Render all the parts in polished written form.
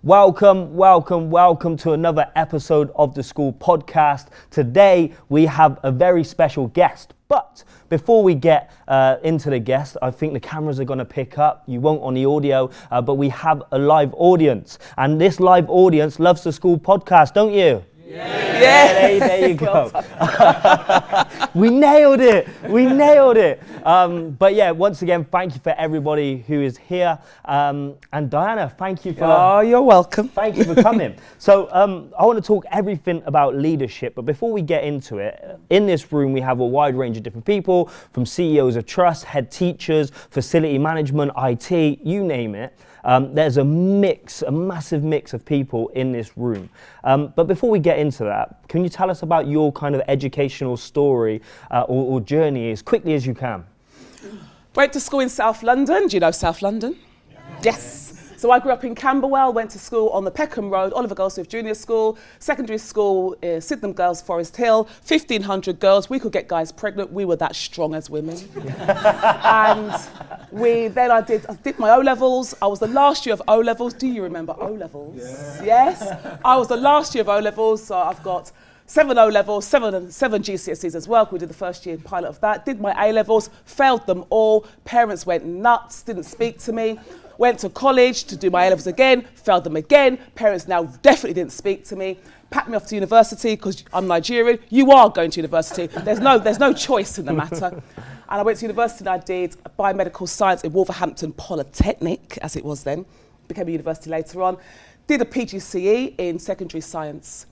Welcome to another episode of the School Podcast. Today we have a very special guest, but before we get into the guest, I think the cameras are going to pick up. You won't on the audio, but we have a live audience, and this live audience loves the School Podcast, don't you? Yeah, there you go. We nailed it. But yeah, once again, thank you for everybody who is here. And Diana, thank you for... Oh, you're welcome. Thank you for coming. So I want to talk everything about leadership, but before we get into it, in this room we have a wide range of different people, from CEOs of trust, head teachers, facility management, IT, you name it. There's a massive mix of people in this room. But before we get into that, can you tell us about your kind of educational story or journey as quickly as you can? Went to school in South London. Do you know South London? Yes. So I grew up in Camberwell, went to school on the Peckham Road, Oliver Goldsmith Junior School, secondary school, Sydenham Girls, Forest Hill, 1,500 girls. We could get guys pregnant. We were that strong as women. And I did my O-levels. I was the last year of O-levels. Do you remember O-levels? Yeah. Yes. I was the last year of O-levels, so I've got 7 O-levels, 7 GCSEs as well. We did the first year pilot of that. Did my A-levels, failed them all. Parents went nuts, didn't speak to me. Went to college to do my A-levels again, failed them again. Parents now definitely didn't speak to me. Packed me off to university because I'm Nigerian. You are going to university. There's no choice in the matter. And I went to university and I did biomedical science in Wolverhampton Polytechnic, as it was then. Became a university later on. Did a PGCE in secondary science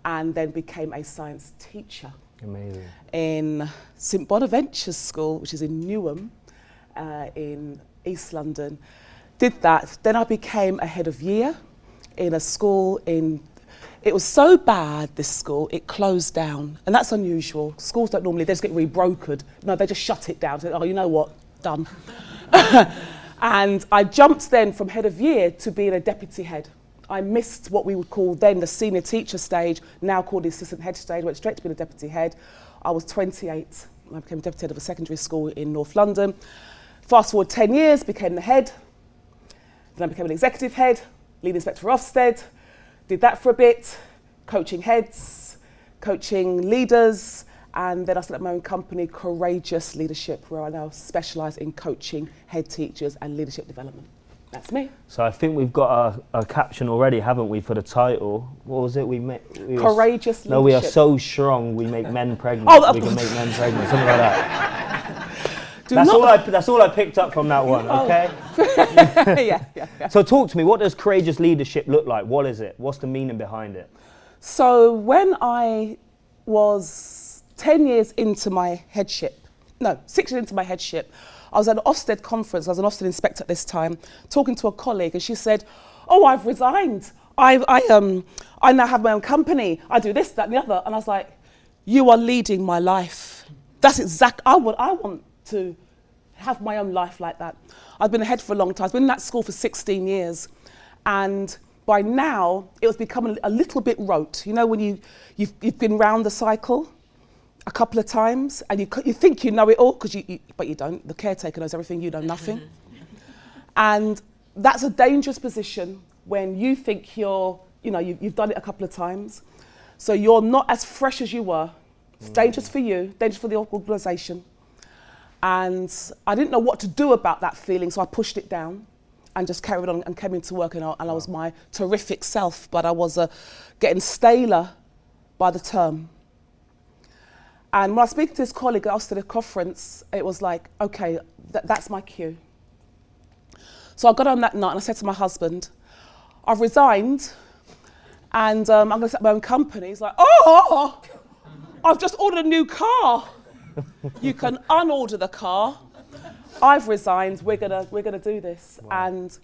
and then became a science teacher. Amazing. In St Bonaventure's School, which is in Newham, in East London. Did that. Then I became a head of year in a school it was so bad, this school, it closed down. And that's unusual. Schools don't normally, they just get rebrokered. No, they just shut it down. Say, oh, you know what, done. And I jumped then from head of year to being a deputy head. I missed what we would call then the senior teacher stage, now called the assistant head stage, went straight to being a deputy head. I was 28. I became deputy head of a secondary school in North London. Fast forward 10 years, became the head. Then I became an executive head, lead inspector for Ofsted, did that for a bit, coaching heads, coaching leaders, and then I set up my own company, Courageous Leadership, where I now specialise in coaching head teachers and leadership development. That's me. So I think we've got a caption already, haven't we, for the title? What was it? Courageous Leadership. No, we are so strong, we make men pregnant. We can make men pregnant, something like that. That's all I picked up from that one, okay? Yeah. So talk to me, what does courageous leadership look like? What is it? What's the meaning behind it? So when I was 10 years into my headship, 6 years into my headship, I was at an Ofsted conference, I was an Ofsted inspector at this time, talking to a colleague, and she said, oh, I've resigned. I now have my own company. I do this, that, and the other. And I was like, you are leading my life. That's exactly, I want to have my own life like that. I've been ahead for a long time. I've been in that school for 16 years. And by now, it was becoming a little bit rote. You know, when you've been round the cycle a couple of times and you think you know it all, but you don't. The caretaker knows everything, you know nothing. And that's a dangerous position when you think you've done it a couple of times. So you're not as fresh as you were. It's dangerous for you, dangerous for the organisation. And I didn't know what to do about that feeling, so I pushed it down and just carried on and came into work, and I was my terrific self, but I was getting staler by the term. And when I was speaking to this colleague at Ofsted conference, it was like, okay, that's my cue. So I got on that night and I said to my husband, I've resigned and I'm going to set my own company. He's like, oh, I've just ordered a new car. You can unorder the car. I've resigned. We're gonna do this. Wow. And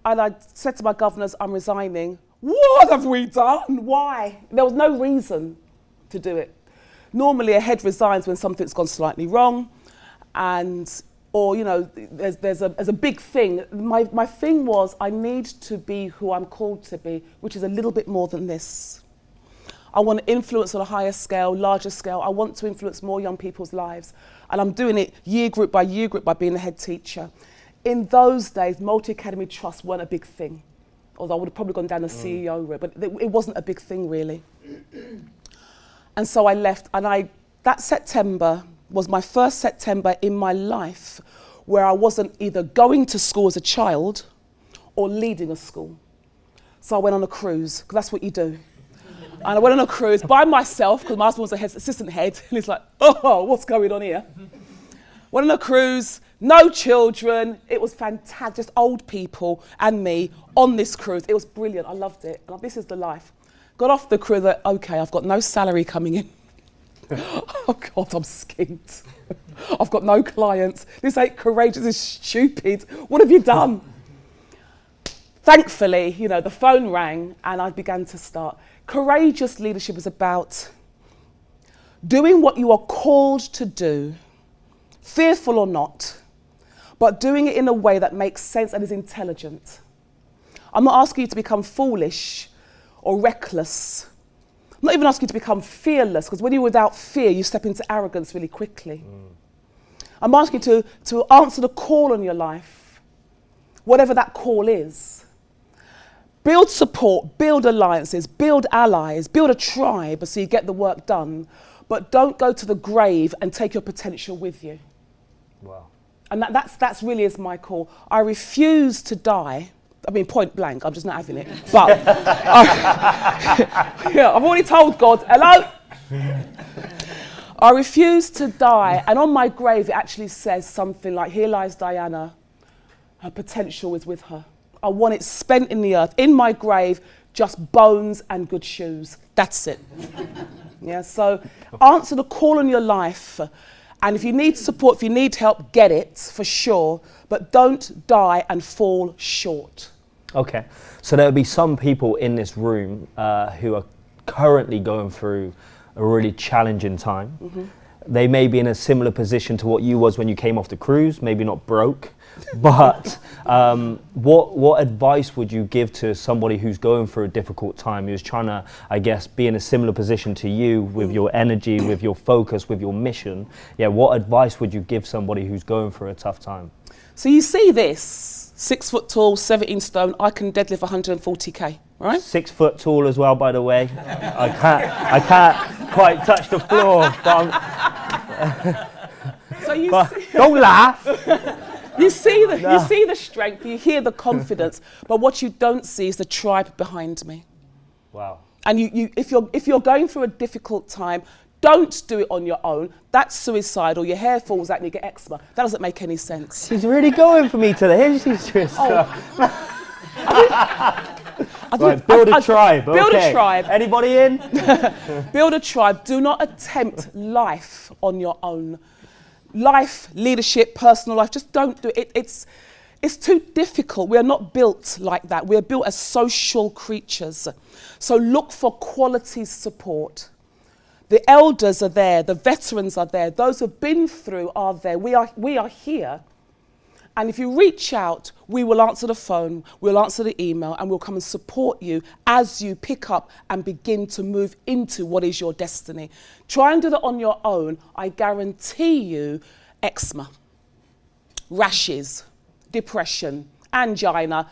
I said to my governors, I'm resigning. What have we done? Why? There was no reason to do it. Normally, a head resigns when something's gone slightly wrong, or there's a big thing. My thing was I need to be who I'm called to be, which is a little bit more than this. I want to influence on a higher scale, larger scale. I want to influence more young people's lives. And I'm doing it year group by being a head teacher. In those days, multi-academy trusts weren't a big thing. although I would have probably gone down the CEO route, but it wasn't a big thing really. And so I left, and that September was my first September in my life where I wasn't either going to school as a child or leading a school. So I went on a cruise, because that's what you do. And I went on a cruise by myself, because my husband was assistant head, and he's like, oh, what's going on here? Went on a cruise, no children, it was fantastic, just old people and me on this cruise. It was brilliant, I loved it. Like, this is the life. Got off the cruise, like, okay, I've got no salary coming in. Oh God, I'm skint. I've got no clients. This ain't courageous, this is stupid. What have you done? Thankfully, the phone rang and I began to start. Courageous leadership is about doing what you are called to do, fearful or not, but doing it in a way that makes sense and is intelligent. I'm not asking you to become foolish or reckless. I'm not even asking you to become fearless, because when you're without fear, you step into arrogance really quickly. I'm asking you to answer the call on your life, whatever that call is. Build support, build alliances, build allies, build a tribe so you get the work done, but don't go to the grave and take your potential with you. Wow. And that's really is my call. I refuse to die. I mean, point blank, I'm just not having it. But I've already told God, hello? I refuse to die. And on my grave, it actually says something like, here lies Diana. Her potential is with her. I want it spent in the earth. In my grave, just bones and good shoes. That's it. Yeah, so answer the call on your life. And if you need support, if you need help, get it, for sure. But don't die and fall short. Okay, so there'll be some people in this room who are currently going through a really challenging time. Mm-hmm. They may be in a similar position to what you was when you came off the cruise, maybe not broke, but what advice would you give to somebody who's going through a difficult time, who's trying to, I guess, be in a similar position to you with your energy, with your focus, with your mission? Yeah, what advice would you give somebody who's going through a tough time? So you see this, 6 foot tall, 17 stone, I can deadlift 140k, right? 6 foot tall as well, by the way. I can't quite touch the floor, but don't laugh. You see the strength, you hear the confidence, but what you don't see is the tribe behind me. Wow. And if you're going through a difficult time, don't do it on your own. That's suicidal. Your hair falls out and you get eczema. That doesn't make any sense. She's really going for me today. She's just... Right, build a tribe. Build a tribe. Anybody in? Build a tribe. Do not attempt life on your own. Life, leadership, personal life, just don't do it. It's too difficult. We are not built like that. We are built as social creatures. So look for quality support. The elders are there. The veterans are there. Those who've been through are there. We are here. And if you reach out, we will answer the phone, we'll answer the email, and we'll come and support you as you pick up and begin to move into what is your destiny. Try and do that on your own. I guarantee you eczema, rashes, depression, angina.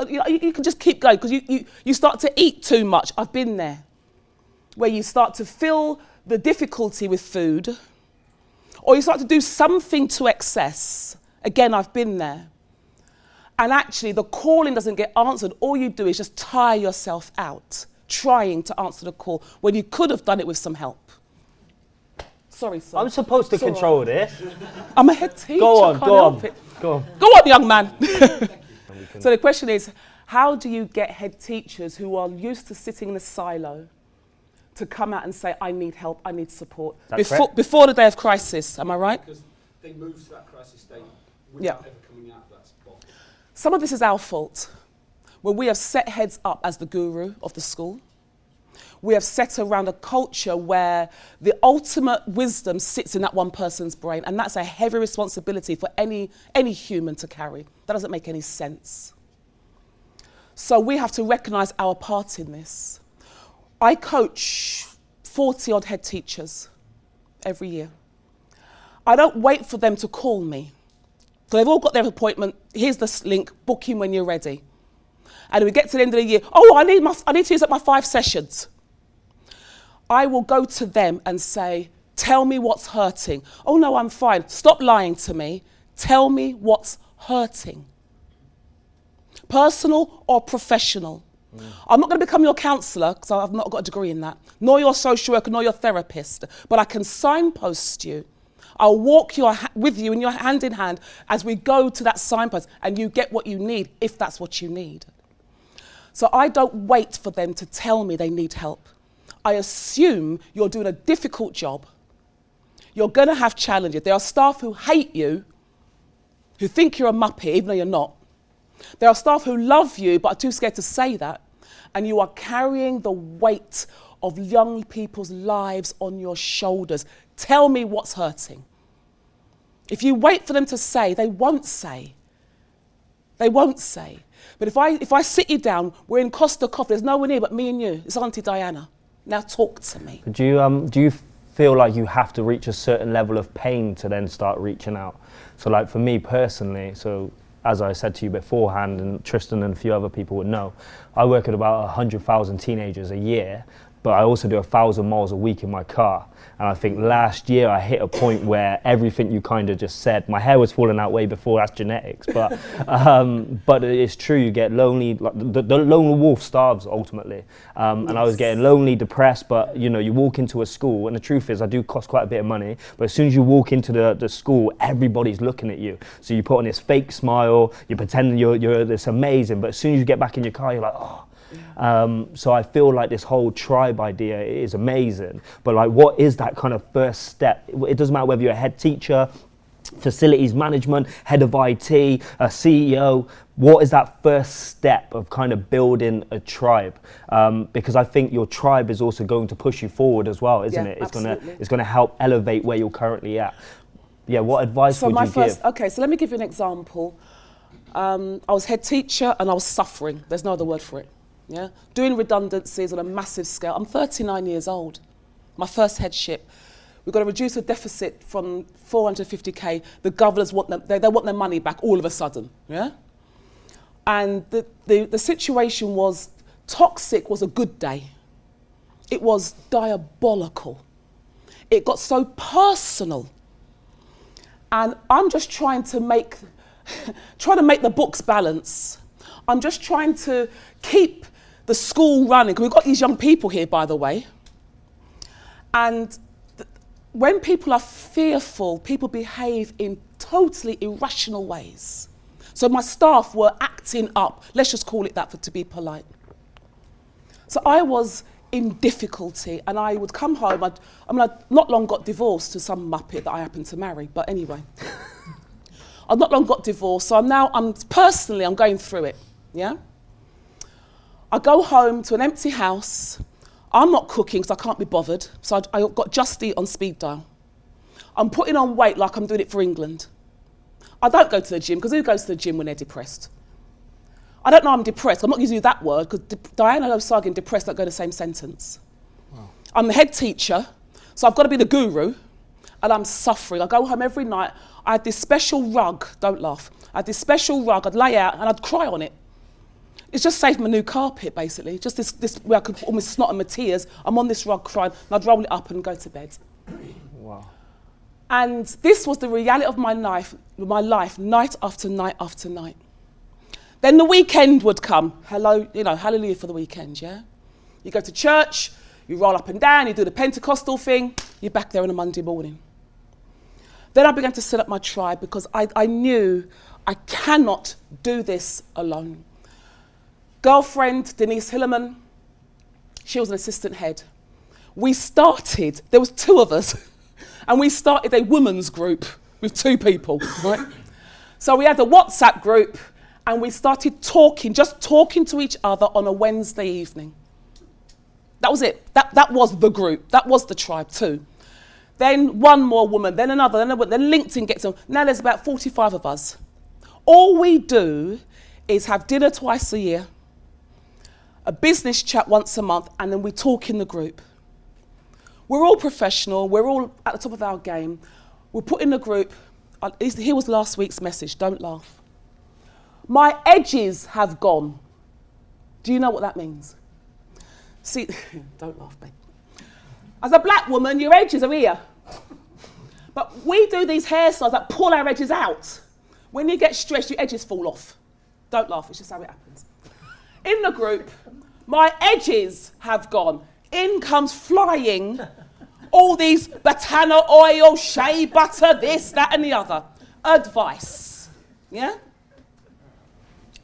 You can just keep going because you start to eat too much. I've been there. Where you start to feel the difficulty with food, or you start to do something to excess. Again, I've been there. And actually, the calling doesn't get answered. All you do is just tire yourself out trying to answer the call when you could have done it with some help. Sorry, sir. I'm supposed to control this. I'm a head teacher. Go on. Go on, young man. So the question is, how do you get head teachers who are used to sitting in a silo to come out and say, I need help, I need support? Before the day of crisis, am I right? Because they move to that crisis state without ever coming out of that spot. Some of this is our fault. When we have set heads up as the guru of the school, we have set around a culture where the ultimate wisdom sits in that one person's brain, and that's a heavy responsibility for any human to carry. That doesn't make any sense. So we have to recognise our part in this. I coach 40-odd head teachers every year. I don't wait for them to call me. So they've all got their appointment. Here's the link, book in when you're ready. and we get to the end of the year, oh, I need to use up my 5 sessions. I will go to them and say, tell me what's hurting. Oh no, I'm fine. Stop lying to me. Tell me what's hurting. Personal or professional. I'm not going to become your counsellor because I've not got a degree in that, nor your social worker, nor your therapist, but I can signpost you. I'll walk with you in your hand in hand as we go to that signpost, and you get what you need if that's what you need. So I don't wait for them to tell me they need help. I assume you're doing a difficult job. You're going to have challenges. There are staff who hate you, who think you're a muppet, even though you're not. There are staff who love you but are too scared to say that, and you are carrying the weight of young people's lives on your shoulders. Tell me what's hurting. If you wait for them to say, they won't say. They won't say. But if I sit you down, we're in Costa Coffee, there's no one here but me and you. It's Auntie Diana. Now talk to me. Do you feel like you have to reach a certain level of pain to then start reaching out? So like for me personally, so as I said to you beforehand, and Tristan and a few other people would know, I work with about 100,000 teenagers a year, but I also do 1,000 miles a week in my car. And I think last year I hit a point where everything you kind of just said, my hair was falling out way before, that's genetics, but it's true, you get lonely, like the lone wolf starves ultimately. And I was getting lonely, depressed, but you know, you walk into a school, and the truth is I do cost quite a bit of money, but as soon as you walk into the school, everybody's looking at you. So you put on this fake smile, you pretend you're this amazing, but as soon as you get back in your car, you're like, oh. So I feel like this whole tribe idea is amazing, but like what is that kind of first step? It doesn't matter whether you're a head teacher, facilities management, head of IT, a CEO, what is that first step of kind of building a tribe? Because I think your tribe is also going to push you forward as well, isn't it? It's going to help elevate where you're currently at. Yeah, what advice would you give? Okay, so let me give you an example. I was head teacher and I was suffering. There's no other word for it. Yeah, doing redundancies on a massive scale. I'm 39 years old. My first headship. We've got to reduce the deficit from 450k. The governors want them, they want their money back all of a sudden. Yeah, and the situation was toxic. Was a good day. It was diabolical. It got so personal, and I'm just trying to make the books balance. I'm just trying to keep the school running. We've got these young people here, by the way. And when people are fearful, people behave in totally irrational ways. So my staff were acting up, let's just call it that to be polite. So I was in difficulty, and I would come home. I not long got divorced to some muppet that I happened to marry, but anyway. I've not long got divorced, so I'm going through it, yeah? I go home to an empty house. I'm not cooking because I can't be bothered, so I got Just Eat on speed dial. I'm putting on weight like I'm doing it for England. I don't go to the gym, because who goes to the gym when they're depressed? I don't know I'm depressed. I'm not using that word, because Diana Osagie and depressed don't go in the same sentence. Wow. I'm the head teacher, so I've got to be the guru, and I'm suffering. I go home every night. I had this special rug, don't laugh. I had this special rug, I'd lay out and I'd cry on it. It's just saved my new carpet, basically. Just this where I could almost snot in my tears. I'm on this rug crying, and I'd roll it up and go to bed. Wow. And this was the reality of my life, night after night after night. Then the weekend would come. Hallelujah for the weekend, yeah? You go to church, you roll up and down, you do the Pentecostal thing, you're back there on a Monday morning. Then I began to set up my tribe, because I knew I cannot do this alone. Girlfriend, Denise Hillerman, she was an assistant head. There was 2 of us, and we started a women's group with 2 people, right? So we had a WhatsApp group, and we started just talking to each other on a Wednesday evening. That was it. That was the group. That was the tribe too. Then one more woman, then another, then LinkedIn gets on. Now there's about 45 of us. All we do is have dinner twice a year, a business chat once a month, and then we talk in the group. We're all professional, we're all at the top of our game. We'll put in the group, here was last week's message, don't laugh. My edges have gone. Do you know what that means? See, don't laugh, babe. As a black woman, your edges are here. But we do these hairstyles that pull our edges out. When you get stressed, your edges fall off. Don't laugh, it's just how it happens. In the group, my edges have gone. In comes flying all these Botana oil, shea butter, this, that, and the other. Advice, yeah?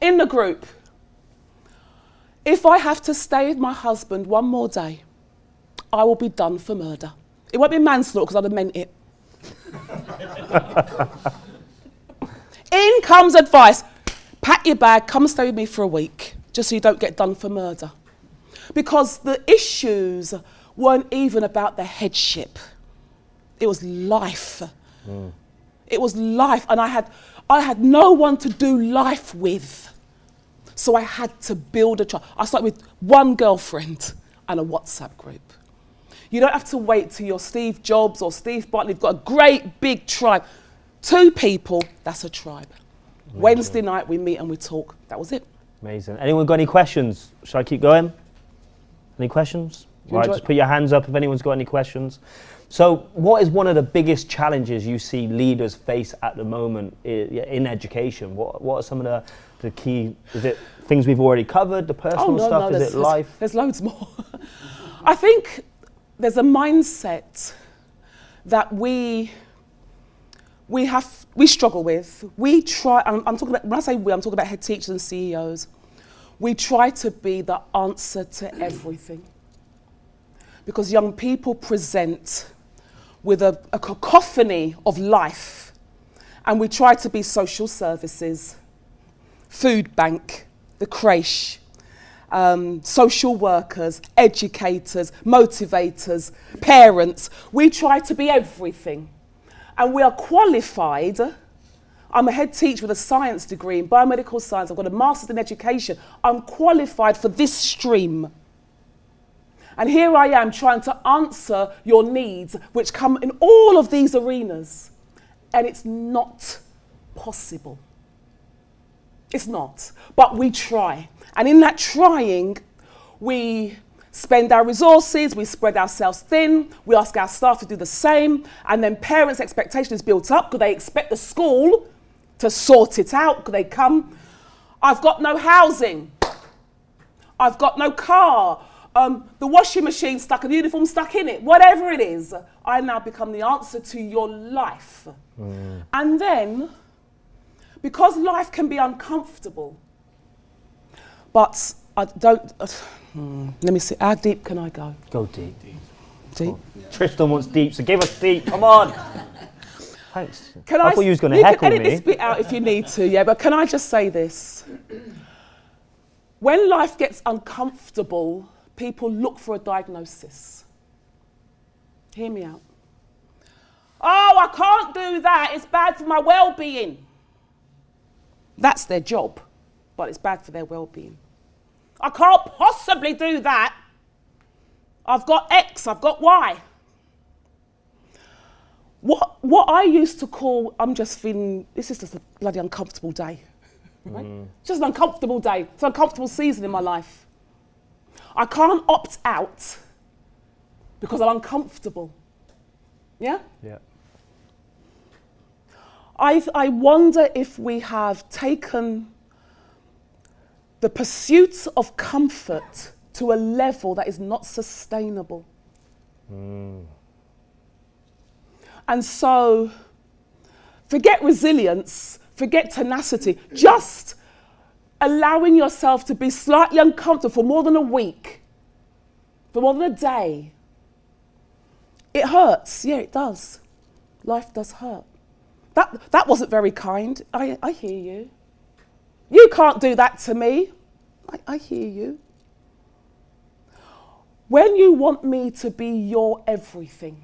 In the group, if I have to stay with my husband one more day, I will be done for murder. It won't be manslaughter because I'd have meant it. In comes advice. Pack your bag, come and stay with me for a week, just so you don't get done for murder. Because the issues weren't even about the headship. It was life. It was life, and I had no one to do life with. So I had to build a tribe. I started with one girlfriend and a WhatsApp group. You don't have to wait till you're Steve Jobs or Steve Bartlett. You've got a great big tribe. 2 people, that's a tribe. Amazing. Wednesday night we meet and we talk. That was it. Amazing. Anyone got any questions? Shall I keep going? Any questions? Right, just put your hands up if anyone's got any questions. So what is one of the biggest challenges you see leaders face at the moment in education? What are some of the key, is it things we've already covered, the personal stuff, is it life? There's loads more. I think there's a mindset that we struggle with. We try, I'm talking about, when I say we, I'm talking about head teachers and CEOs. We try to be the answer to everything. Because young people present with a cacophony of life, and we try to be social services, food bank, the creche, social workers, educators, motivators, parents. We try to be everything. And we are qualified. I'm a head teacher with a science degree in biomedical science. I've got a master's in education. I'm qualified for this stream. And here I am trying to answer your needs, which come in all of these arenas. And it's not possible. It's not. But we try. And in that trying, we spend our resources, we spread ourselves thin, we ask our staff to do the same, and then parents' expectation is built up because they expect the school to sort it out because they come. I've got no housing. I've got no car. The washing machine stuck and the uniform stuck in it. Whatever it is, I now become the answer to your life. And then, because life can be uncomfortable, but I don't, let me see, how deep can I go? Go deep. Deep? Yeah. Tristan wants deep, so give us deep, come on. Thanks. I thought you was going to heckle me. You can edit this bit out if you need to, yeah, but can I just say this? When life gets uncomfortable, people look for a diagnosis. Hear me out. Oh, I can't do that, it's bad for my well-being. That's their job, but it's bad for their well-being. I can't possibly do that. I've got X, I've got Y. What I used to call, I'm just feeling, this is just a bloody uncomfortable day. Right? It's just an uncomfortable day. It's an uncomfortable season in my life. I can't opt out because I'm uncomfortable. Yeah? Yeah. I wonder if we have taken the pursuit of comfort to a level that is not sustainable. And so, forget resilience, forget tenacity, just allowing yourself to be slightly uncomfortable for more than a week, for more than a day. It hurts, yeah, it does. Life does hurt. That wasn't very kind. I hear you. You can't do that to me. I hear you. When you want me to be your everything,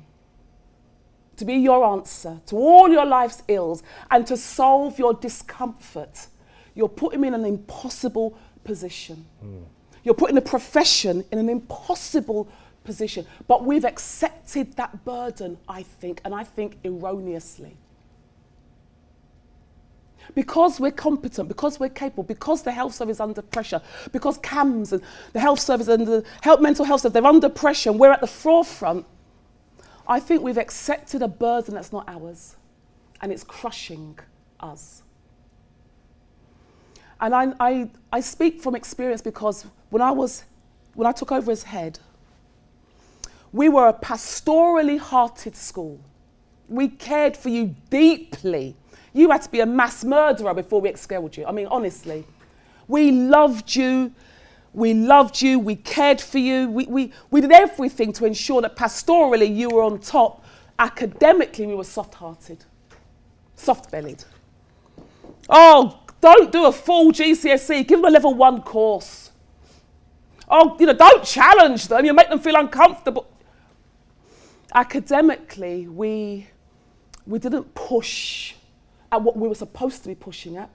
to be your answer to all your life's ills and to solve your discomfort, you're putting me in an impossible position. You're putting the profession in an impossible position. But we've accepted that burden, I think, and I think erroneously. Because we're competent, because we're capable, because the health service is under pressure, because CAMS and the health service and the mental health service, they're under pressure and we're at the forefront, I think we've accepted a burden that's not ours and it's crushing us. And I speak from experience because when I took over as head, we were a pastorally hearted school. We cared for you deeply. You had to be a mass murderer before we expelled you. I mean, honestly. We loved you. We cared for you. We did everything to ensure that pastorally you were on top. Academically, we were soft-hearted, soft-bellied. Oh, don't do a full GCSE. Give them a level 1 course. Oh, don't challenge them. You make them feel uncomfortable. Academically, we didn't push at what we were supposed to be pushing at.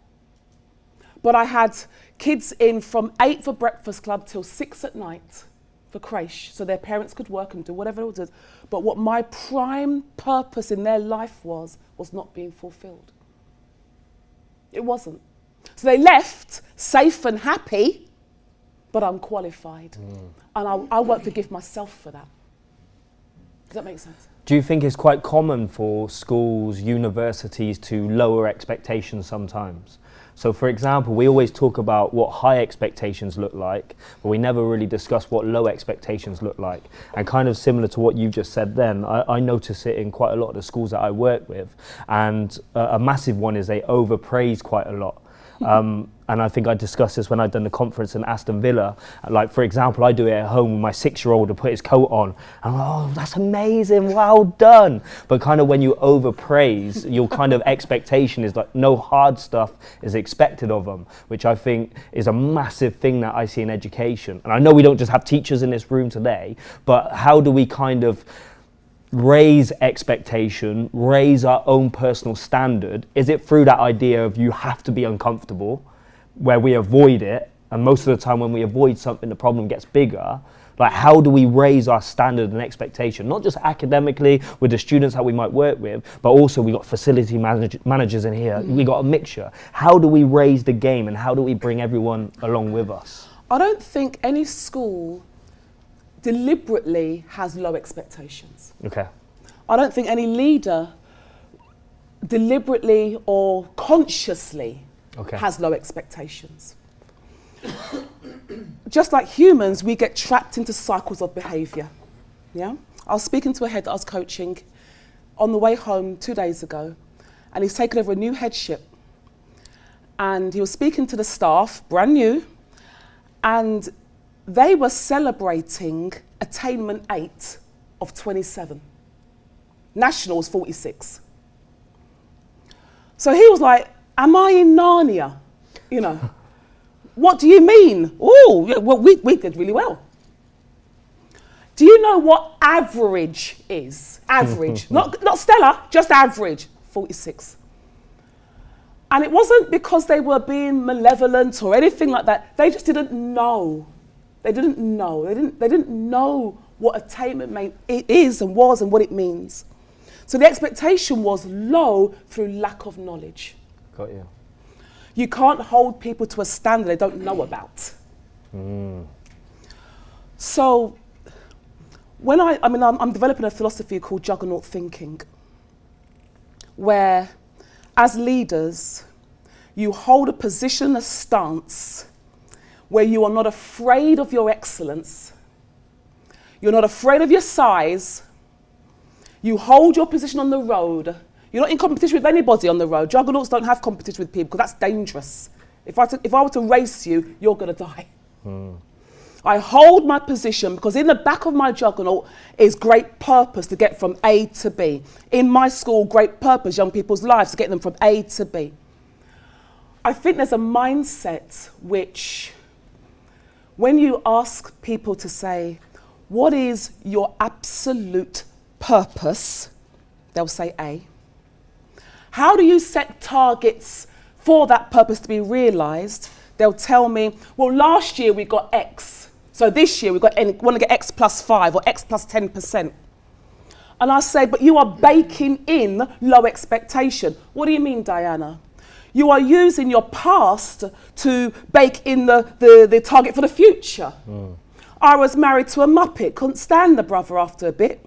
But I had kids in from 8 for breakfast club till 6 at night for creche, so their parents could work and do whatever it was. But what my prime purpose in their life was not being fulfilled. It wasn't. So they left safe and happy, but unqualified. And I won't forgive myself for that. Does that make sense? Do you think it's quite common for schools, universities to lower expectations sometimes? So for example, we always talk about what high expectations look like, but we never really discuss what low expectations look like. And kind of similar to what you just said then, I notice it in quite a lot of the schools that I work with. And a massive one is they overpraise quite a lot. And I think I discussed this when I'd done the conference in Aston Villa. Like, for example, I do it at home with my 6-year-old to put his coat on. And I'm like, oh, that's amazing, well done. But kind of when you overpraise, your kind of expectation is like no hard stuff is expected of them, which I think is a massive thing that I see in education. And I know we don't just have teachers in this room today, but how do we kind of raise expectation, raise our own personal standard? Is it through that idea of you have to be uncomfortable, where we avoid it, and most of the time when we avoid something the problem gets bigger? Like, how do we raise our standard and expectation, not just academically with the students that we might work with, but also we got facility managers in here, we got a mixture. How do we raise the game and how do we bring everyone along with us? I don't think any school deliberately has low expectations. Okay. I don't think any leader deliberately or consciously has low expectations. Just like humans, we get trapped into cycles of behaviour. Yeah? I was speaking to a head that I was coaching on the way home 2 days ago, and he's taken over a new headship. And he was speaking to the staff, brand new, and they were celebrating attainment 8 of 27. Nationals 46. So he was like, am I in Narnia? What do you mean? Oh, yeah, well, we did really well. Do you know what average is? Average, not stellar, just average, 46. And it wasn't because they were being malevolent or anything like that. They just didn't know. They didn't know. They didn't know what attainment is and was and what it means. So the expectation was low through lack of knowledge. Got you. You can't hold people to a standard they don't know about. So when I'm developing a philosophy called juggernaut thinking, where as leaders, you hold a position, a stance, where you are not afraid of your excellence, you're not afraid of your size, you hold your position on the road. You're not in competition with anybody on the road. Juggernauts don't have competition with people because that's dangerous. If I were to race you, you're going to die. I hold my position because in the back of my juggernaut is great purpose to get from A to B. In my school, great purpose, young people's lives, to get them from A to B. I think there's a mindset which, when you ask people to say, what is your absolute purpose? They'll say A. How do you set targets for that purpose to be realised? They'll tell me, well, last year we got X. So this year we want to get X plus 5 or X plus 10%. And I say, but you are baking in low expectation. What do you mean, Diana? You are using your past to bake in the target for the future. I was married to a Muppet, couldn't stand the brother after a bit.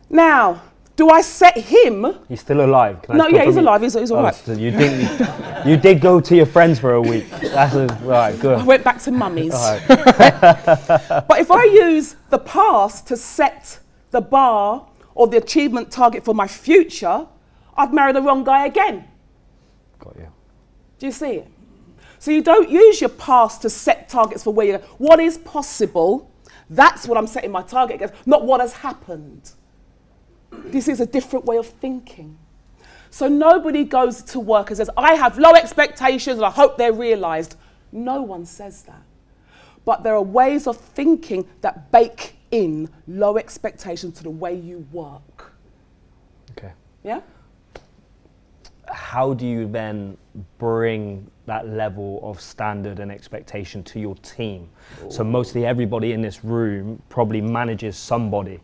Now, do I set him? He's still alive. Can I No, yeah, he's alive. He's all right. So you did go to your friends for a week. Right, good. I went back to mummy's. All right. But if I use the past to set the bar or the achievement target for my future, I've married the wrong guy again. Got you. Do you see it? So you don't use your past to set targets for where you're going. What is possible, that's what I'm setting my target against, not what has happened. This is a different way of thinking. So nobody goes to work and says, I have low expectations and I hope they're realised. No one says that. But there are ways of thinking that bake in low expectations to the way you work. Okay. Yeah? How do you then bring that level of standard and expectation to your team? So mostly everybody in this room probably manages somebody.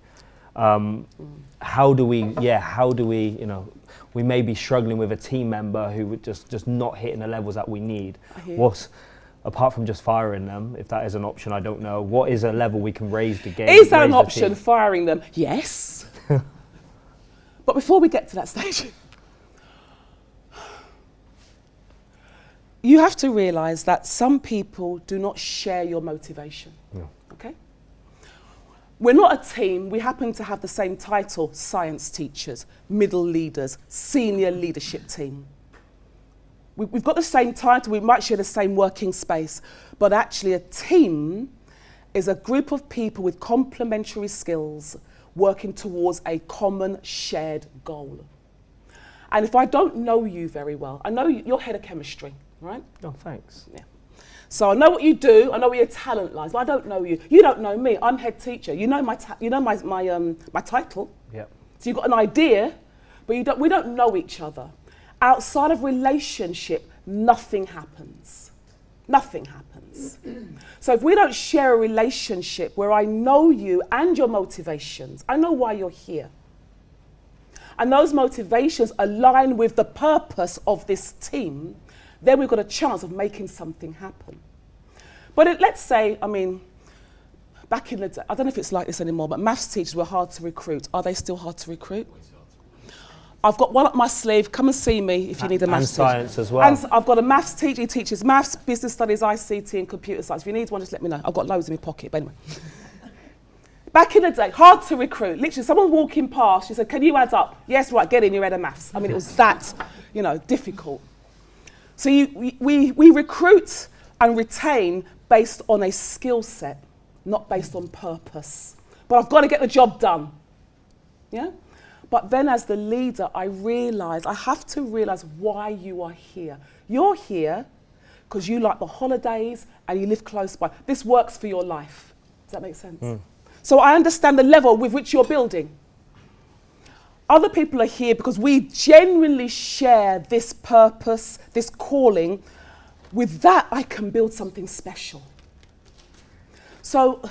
How do we, we may be struggling with a team member who would just not hitting the levels that we need. Apart from just firing them, if that is an option, I don't know. What is a level we can raise the game? Is that an option, firing them? Yes. But before we get to that stage, you have to realise that some people do not share your motivation. No. Okay? We're not a team. We happen to have the same title: science teachers, middle leaders, senior leadership team. We've got the same title. We might share the same working space, but actually a team is a group of people with complementary skills working towards a common shared goal. And if I don't know you very well, I know you're head of chemistry, right? Oh, thanks. Yeah. So I know what you do. I know where your talent lies, but I don't know you. You don't know me. I'm head teacher. You know my title. Yep. So you've got an idea, but we don't know each other. Outside of relationship, nothing happens. Nothing happens. So if we don't share a relationship where I know you and your motivations, I know why you're here, and those motivations align with the purpose of this team, then we've got a chance of making something happen. But let's say, back in the day, I don't know if it's like this anymore, but maths teachers were hard to recruit. Are they still hard to recruit? I've got one up my sleeve. Come and see me if you need a maths teacher. And science as well. And I've got a maths teacher. He teaches maths, business studies, ICT and computer science. If you need one, just let me know. I've got loads in my pocket, but anyway. Back in the day, hard to recruit. Literally, someone walking past, she said, can you add up? Yes, right, get in, you're head of maths. It was that, difficult. So we recruit and retain based on a skill set, not based on purpose. But I've got to get the job done. Yeah? But then as the leader, I have to realise why you are here. You're here because you like the holidays and you live close by. This works for your life. Does that make sense? Mm. So I understand the level with which you're building. Other people are here because we genuinely share this purpose, this calling. With that, I can build something special. So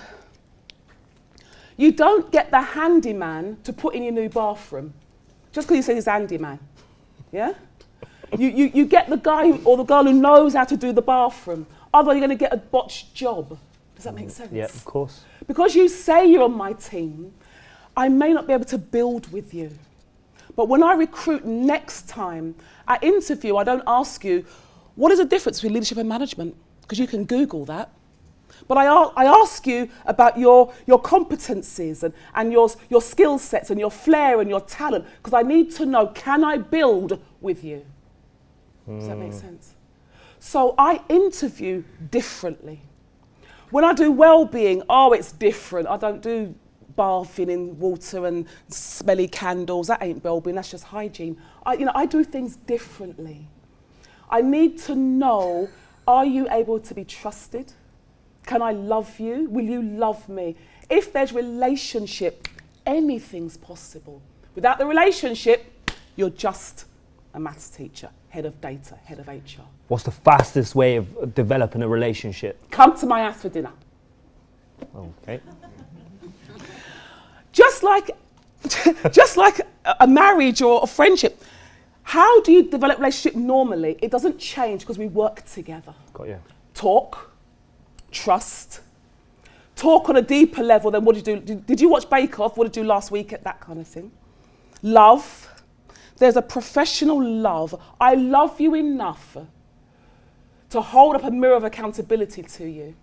you don't get the handyman to put in your new bathroom just because he says he's handyman. Yeah? You get the guy or the girl who knows how to do the bathroom. Otherwise, you're going to get a botched job. Does that make sense? Yeah, of course. Because you say you're on my team, I may not be able to build with you. But when I recruit next time, at interview, I don't ask you, what is the difference between leadership and management? Because you can Google that. But I ask you about your competencies and your skill sets and your flair and your talent, because I need to know, can I build with you? Does that make sense? So I interview differently. When I do well-being, it's different. I don't do bathing in water and smelly candles. That ain't well-being, that's just hygiene. I do things differently. I need to know, are you able to be trusted? Can I love you? Will you love me? If there's relationship, anything's possible. Without the relationship, you're just a maths teacher, head of data, head of HR. What's the fastest way of developing a relationship? Come to my house for dinner. Okay. Just like a marriage or a friendship, How do you develop relationship normally? It doesn't change because we work together. Got you. Talk, trust, talk on a deeper level than what did you do? Did you watch Bake Off? What did you do last week? That kind of thing. Love. There's a professional love. I love you enough to hold up a mirror of accountability to you.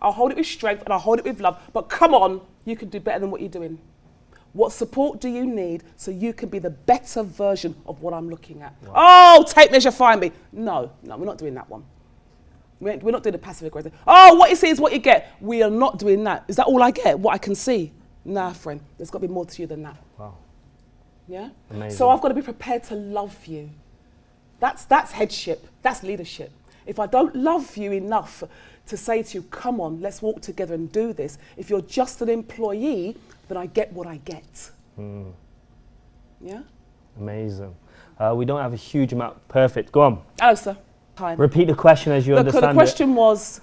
I'll hold it with strength and I'll hold it with love, but come on, you can do better than what you're doing. What support do you need so you can be the better version of what I'm looking at? Wow. Oh, tape measure, find me. No, we're not doing that one. We're not doing the passive aggressive. Oh, what you see is what you get. We are not doing that. Is that all I get? What I can see? Nah, friend, there's got to be more to you than that. Wow. Yeah? Amazing. So I've got to be prepared to love you. That's headship. That's leadership. If I don't love you enough to say to you, come on, let's walk together and do this. If you're just an employee, then I get what I get. Yeah? Amazing. We don't have a huge amount. Perfect. Go on. Oh, sir. Time. Repeat the question as you understand it. The question was,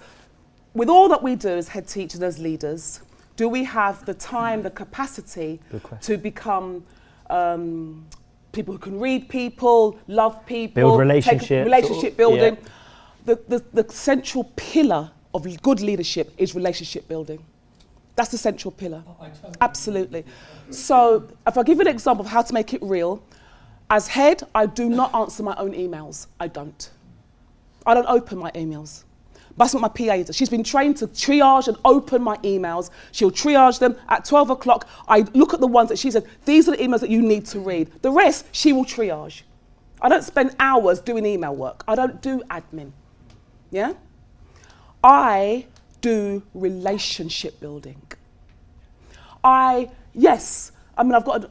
with all that we do as head teachers, as leaders, do we have the time, the capacity to become people who can read people, love people, build relationships, relationship building? Yeah. The central pillar of good leadership is relationship building. That's the central pillar. Oh, absolutely. So if I give you an example of how to make it real, as head, I do not answer my own emails. I don't open my emails. That's what my PA does. She's been trained to triage and open my emails. She'll triage them at 12 o'clock. I look at the ones that she said, these are the emails that you need to read. The rest, she will triage. I don't spend hours doing email work. I don't do admin. Yeah? I do relationship building. I've got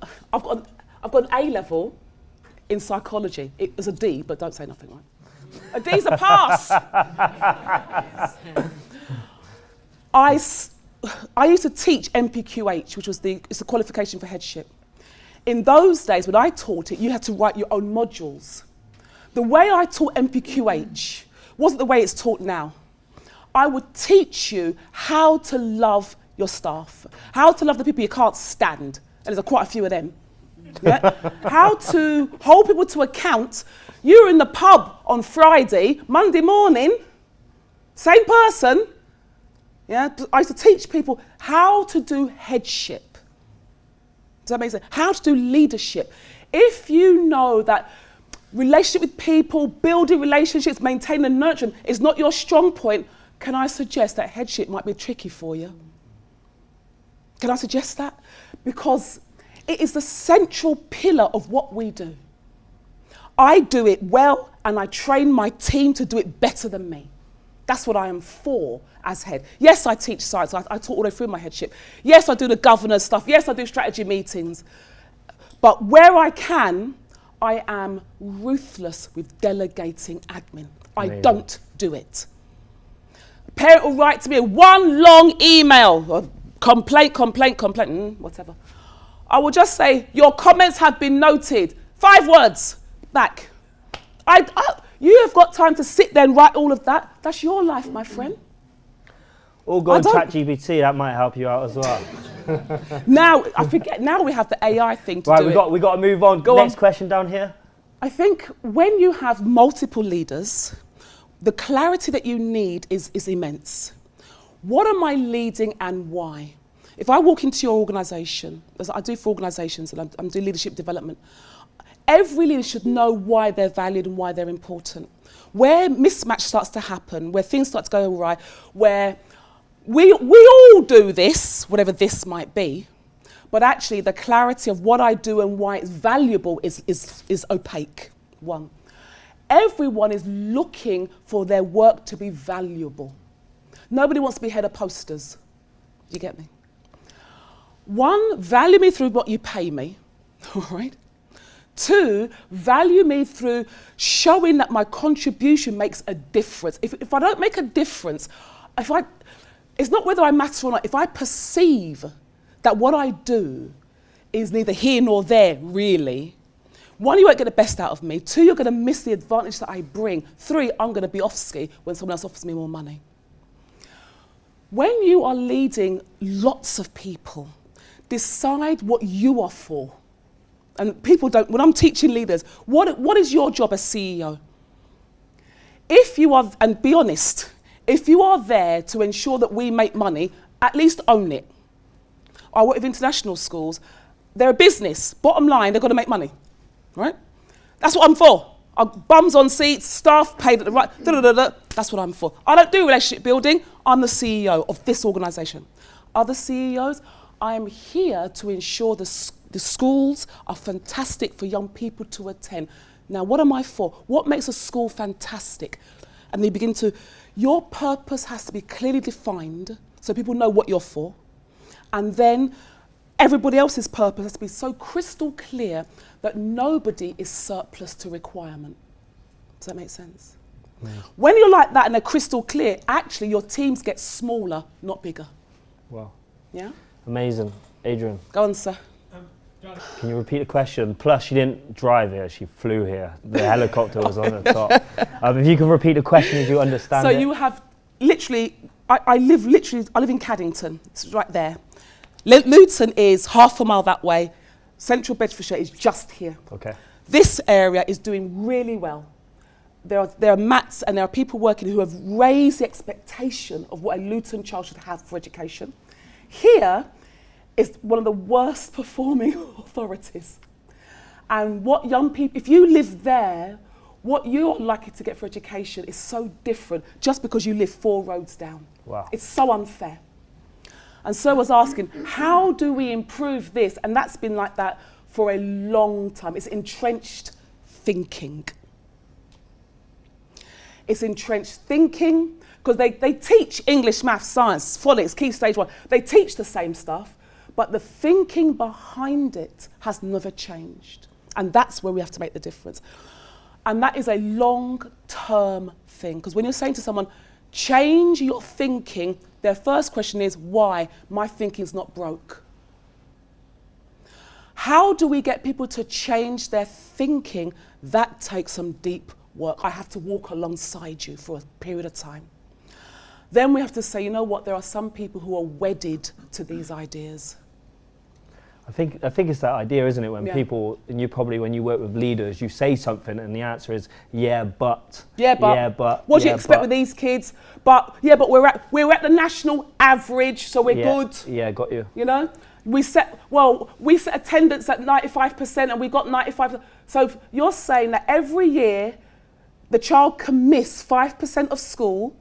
an A level in psychology. It was a D, but don't say nothing, right? A D's a pass. I used to teach NPQH, which was it's the qualification for headship. In those days, when I taught it, you had to write your own modules. The way I taught NPQH wasn't the way it's taught now. I would teach you how to love your staff, how to love the people you can't stand, and there's quite a few of them. Yeah? How to hold people to account. You're in the pub on Friday, Monday morning, same person. Yeah? I used to teach people how to do headship. Does that make sense? How to do leadership. If you know that relationship with people, building relationships, maintaining and nurturing is not your strong point, can I suggest that headship might be tricky for you? Can I suggest that? Because it is the central pillar of what we do. I do it well, and I train my team to do it better than me. That's what I am for as head. Yes, I teach science. I taught all the way through my headship. Yes, I do the governance stuff. Yes, I do strategy meetings. But where I can, I am ruthless with delegating admin. I don't do it. A parent will write to me one long email, or complaint, whatever. I will just say, your comments have been noted. 5 words back. You have got time to sit there and write all of that. That's your life, my friend. Or go on ChatGPT, that might help you out as well. Now, I forget, now we have the AI thing to do it. We've got to move on. Next question down here. I think when you have multiple leaders, the clarity that you need is immense. What am I leading and why? If I walk into your organisation, as I do for organisations, and I'm doing leadership development, every leader should know why they're valued and why they're important. Where mismatch starts to happen, where things start to go awry, where we all do this, whatever this might be, but actually the clarity of what I do and why it's valuable is opaque, one. Everyone is looking for their work to be valuable. Nobody wants to be head of posters. Do you get me? One, value me through what you pay me, all right? 2, value me through showing that my contribution makes a difference. If I don't make a difference, it's not whether I matter or not. If I perceive that what I do is neither here nor there, really, 1, you won't get the best out of me. 2, you're going to miss the advantage that I bring. 3, I'm going to be off ski when someone else offers me more money. When you are leading lots of people, decide what you are for and people don't, when I'm teaching leaders, what is your job as CEO? If you are, and be honest, if you are there to ensure that we make money, at least own it. I work with international schools. They're a business. Bottom line, they've got to make money, right? That's what I'm for. Bums on seats, staff paid at the right, that's what I'm for. I don't do relationship building. I'm the CEO of this organisation. Other CEOs, I am here to ensure the schools are fantastic for young people to attend. Now, what am I for? What makes a school fantastic? And they begin to, your purpose has to be clearly defined so people know what you're for. And then everybody else's purpose has to be so crystal clear that nobody is surplus to requirement. Does that make sense? Yeah. When you're like that and they're crystal clear, actually your teams get smaller, not bigger. Wow. Yeah? Amazing. Adrian. Go on, sir. Can you repeat the question? Plus, she didn't drive here, she flew here. The helicopter was on the top. If you can repeat the question as you understand it. So you have literally, I live in Caddington, it's right there. Luton is half a mile that way. Central Bedfordshire is just here. Okay. This area is doing really well. There are mats and there are people working who have raised the expectation of what a Luton child should have for education. Here is one of the worst performing authorities. And what young people, if you live there, what you're likely to get for education is so different just because you live 4 roads down. Wow. It's so unfair. And so I was asking, how do we improve this? And that's been like that for a long time. It's entrenched thinking. It's entrenched thinking, because they teach English, maths, science, phonics, key stage 1. They teach the same stuff, but the thinking behind it has never changed. And that's where we have to make the difference. And that is a long-term thing, because when you're saying to someone, change your thinking, their first question is, why? My thinking's not broke. How do we get people to change their thinking? That takes some deep work. I have to walk alongside you for a period of time. Then we have to say, you know what, there are some people who are wedded to these ideas. I think it's that idea, isn't it, when people, and you probably, when you work with leaders, you say something and the answer is, yeah, but. What do you expect with these kids? But we're at the national average, so we're good. Yeah, got you. You know? We set attendance at 95% and we got 95%. So you're saying that every year the child can miss 5% of school,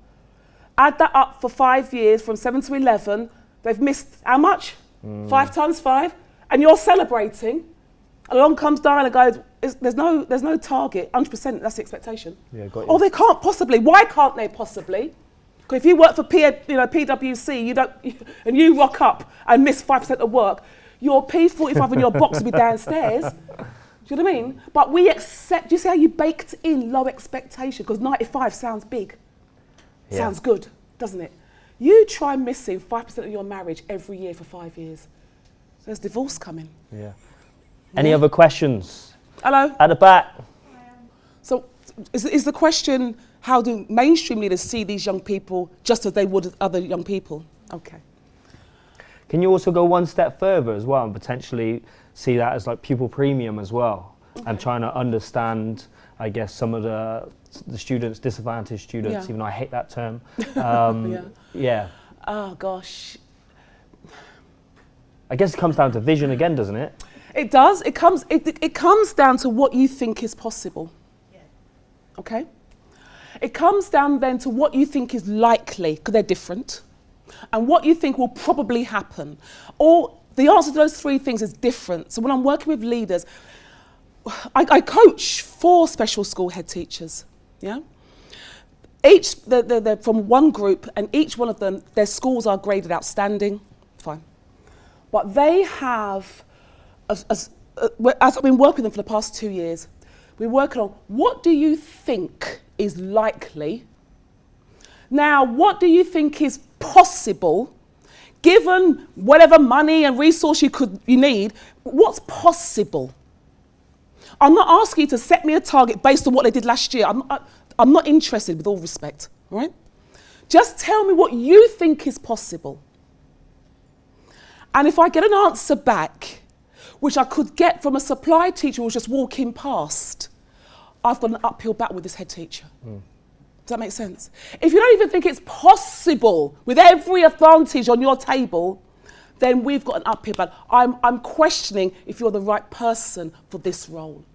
add that up for 5 years from 7 to 11, they've missed how much? 5 times 5? And you're celebrating, and along comes Diana and goes, there's no target, 100%, that's the expectation. Yeah, got you. Oh, they can't possibly. Why can't they possibly? Because if you work for PwC, and you rock up and miss 5% of work, your P45 in your box will be downstairs. Do you know what I mean? But we accept, do you see how you baked in low expectation? Because 95 sounds big. Yeah. Sounds good, doesn't it? You try missing 5% of your marriage every year for 5 years. There's divorce coming. Yeah. Any other questions? Hello. At the back. So is the question, how do mainstream leaders see these young people just as they would other young people? Okay. Can you also go one step further as well and potentially see that as like pupil premium as well? Okay. And trying to understand, I guess, some of the students, disadvantaged students, even though I hate that term. Yeah. Oh gosh. I guess it comes down to vision again, doesn't it? It does. It comes down to what you think is possible. Yeah. Okay? It comes down then to what you think is likely, because they're different, and what you think will probably happen. Or the answer to those 3 things is different. So when I'm working with leaders, I coach 4 special school head teachers. Yeah? They're from one group, and each one of them, their schools are graded outstanding. Fine. But they have, as I've been working with them for the past 2 years, we're working on what do you think is likely? Now, what do you think is possible? Given whatever money and resource you need, what's possible? I'm not asking you to set me a target based on what they did last year. I'm not interested, with all respect, right? Just tell me what you think is possible. And if I get an answer back, which I could get from a supply teacher who was just walking past, I've got an uphill battle with this head teacher. Does that make sense? If you don't even think it's possible with every advantage on your table, then we've got an uphill battle. I'm questioning if you're the right person for this role.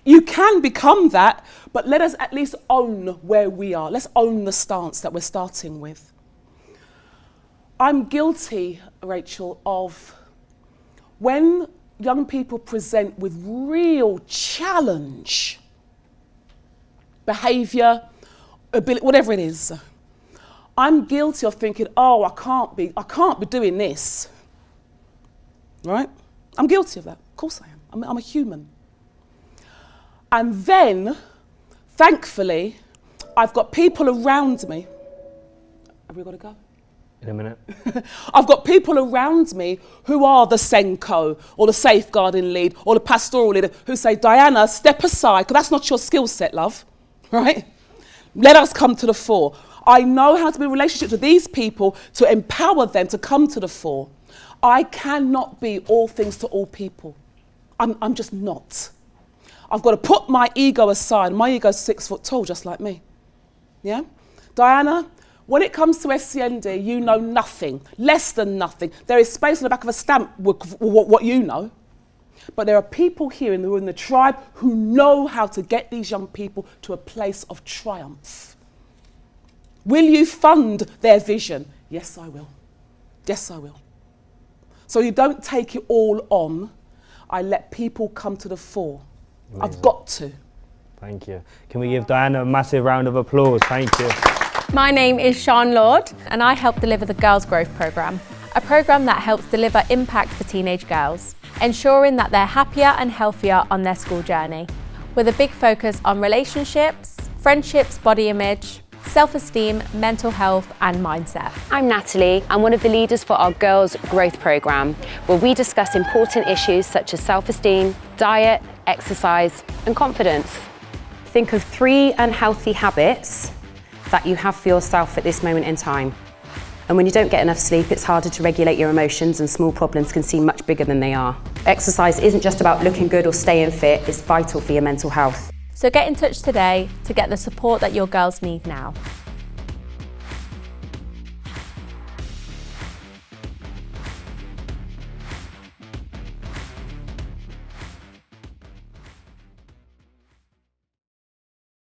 You can become that, but let us at least own where we are. Let's own the stance that we're starting with. I'm guilty, Rachel, of when young people present with real challenge, behaviour, ability, whatever it is, I'm guilty of thinking, oh, I can't be doing this, right? I'm guilty of that. Of course I am. I'm a human. And then, thankfully, I've got people around me. Have we got to go? In a minute. I've got people around me who are the Senko or the safeguarding lead or the pastoral leader who say, Diana, step aside, because that's not your skill set, love, right? Let us come to the fore. I know how to be in relationships with these people to empower them to come to the fore. I cannot be all things to all people. I'm just not. I've got to put my ego aside. My ego's 6 foot tall, just like me. Yeah? Diana, when it comes to SEND, you know nothing, less than nothing. There is space on the back of a stamp with what you know. But there are people here in the tribe who know how to get these young people to a place of triumph. Will you fund their vision? Yes, I will. Yes, I will. So you don't take it all on. I let people come to the fore. Amazing. I've got to. Thank you. Can we give Diana a massive round of applause? Thank you. My name is Sian Lord and I help deliver the Girls Growth Programme, a programme that helps deliver impact for teenage girls, ensuring that they're happier and healthier on their school journey, with a big focus on relationships, friendships, body image, self-esteem, mental health and mindset. I'm Natalie. I'm one of the leaders for our Girls Growth Programme, where we discuss important issues such as self-esteem, diet, exercise and confidence. Think of 3 unhealthy habits that you have for yourself at this moment in time. And when you don't get enough sleep, it's harder to regulate your emotions and small problems can seem much bigger than they are. Exercise isn't just about looking good or staying fit, it's vital for your mental health. So get in touch today to get the support that your girls need now.